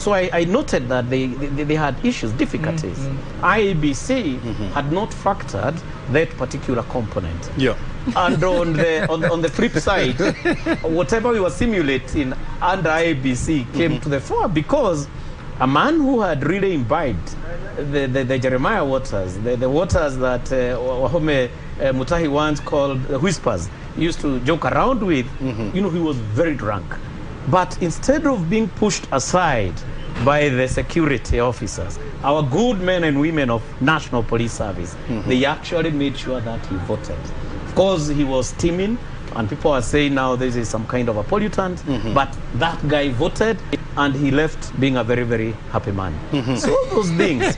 So I noted that they had issues, difficulties. IEBC had not factored that particular component. Yeah. And on the flip side, whatever we were simulating under IEBC came to the fore, because a man who had really imbibed the Jeremiah waters, the waters that Wahome Mutahi once called whispers, he used to joke around with, you know, he was very drunk. But instead of being pushed aside by the security officers, our good men and women of National Police Service, they actually made sure that he voted. Of course, he was steaming, and people are saying now this is some kind of a pollutant, but that guy voted, and he left being a very, very happy man. So those things,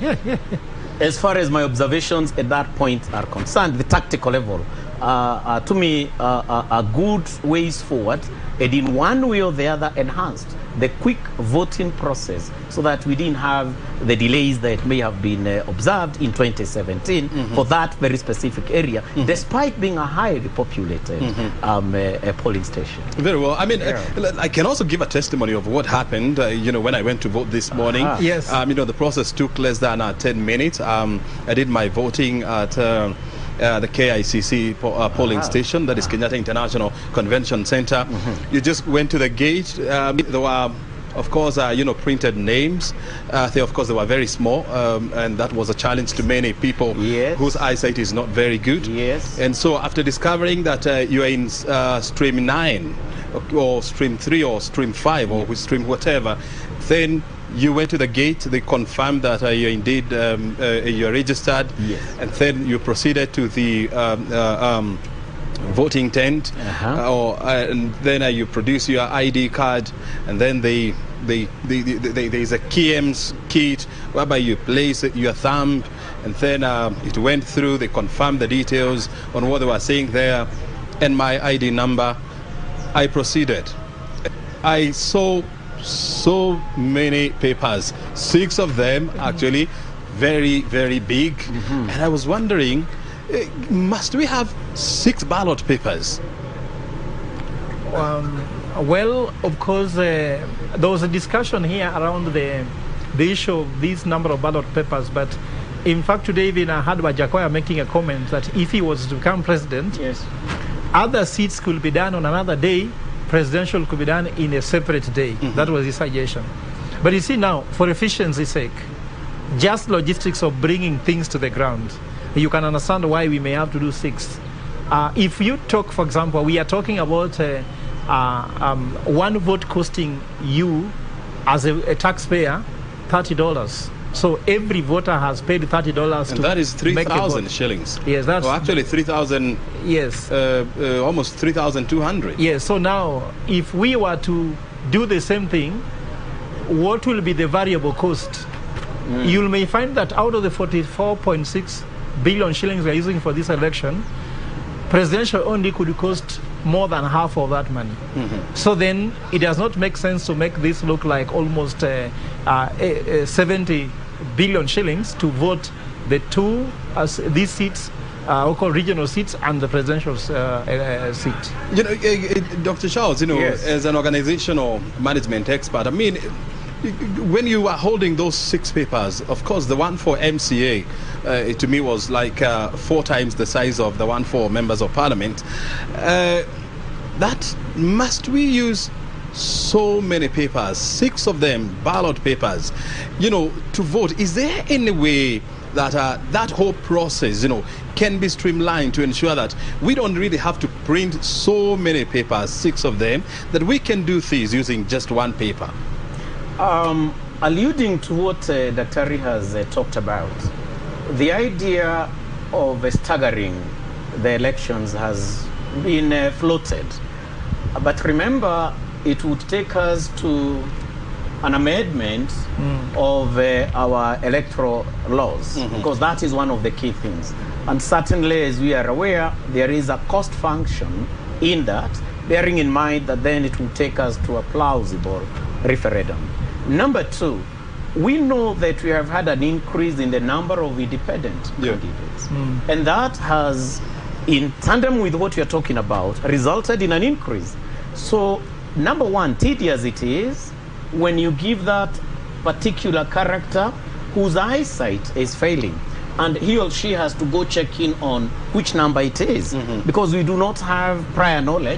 as far as my observations at that point are concerned, the tactical level, to me, are good ways forward, and in one way or the other enhanced the quick voting process, so that we didn't have the delays that may have been observed in 2017 for that very specific area, despite being a highly populated polling station. Very well. I mean, I can also give a testimony of what happened, you know, when I went to vote this morning. Yes. You know, the process took less than 10 minutes. I did my voting at the KICC polling station, that is Kenyatta International Convention Center. You just went to the gate. There were, of course, you know, printed names. Of course, they were very small, and that was a challenge to many people whose eyesight is not very good. And so after discovering that you are in stream 9 or stream 3 or stream 5 or with stream whatever, then you went to the gate, they confirmed that you're indeed you're registered, and then you proceeded to the voting tent, and then you produce your ID card, and then there is a KM's kit whereby you place your thumb, and then it went through, they confirmed the details on what they were saying there, and my ID number. I proceeded. I saw so many papers, 6 of them actually, very, very big, and I was wondering, must we have 6 ballot papers? Well, of course, there was a discussion here around the issue of this number of ballot papers, but in fact today even I heard Wajackoya making a comment that if he was to become president, other seats could be done on another day, presidential could be done in a separate day. That was his suggestion. But you see now, for efficiency's sake, just logistics of bringing things to the ground, you can understand why we may have to do 6. If you talk, for example, we are talking about one vote costing you as a taxpayer $30. So every voter has paid $30 and to that is make a 3,000 vote. shillings. Yes, that's actually 3,000. Yes, almost 3,200. yes. So now, if we were to do the same thing, what will be the variable cost? You may find that out of the 44.6 billion shillings we are using for this election, presidential only could cost more than half of that money. So then it does not make sense to make this look like almost 70 billion shillings to vote the two these seats, local regional seats and the presidential seat. You know, Dr. Charles, you know, as an organizational management expert, I mean, when you are holding those 6 papers, of course, the one for MCA to me was like 4 times the size of the one for members of parliament. That must we use so many papers, 6 of them ballot papers, you know, to vote? Is there any way that that whole process, you know, can be streamlined to ensure that we don't really have to print so many papers, 6 of them, that we can do things using just one paper? Alluding to what Dr. has talked about, the idea of staggering the elections has been floated. But remember, it would take us to an amendment of our electoral laws, because that is one of the key things. And certainly, as we are aware, there is a cost function in that, bearing in mind that then it will take us to a plausible referendum. Number 2, we know that we have had an increase in the number of independent candidates. And that has, in tandem with what we are talking about, resulted in an increase. So, number 1, tedious it is when you give that particular character whose eyesight is failing, and he or she has to go check in on which number it is, because we do not have prior knowledge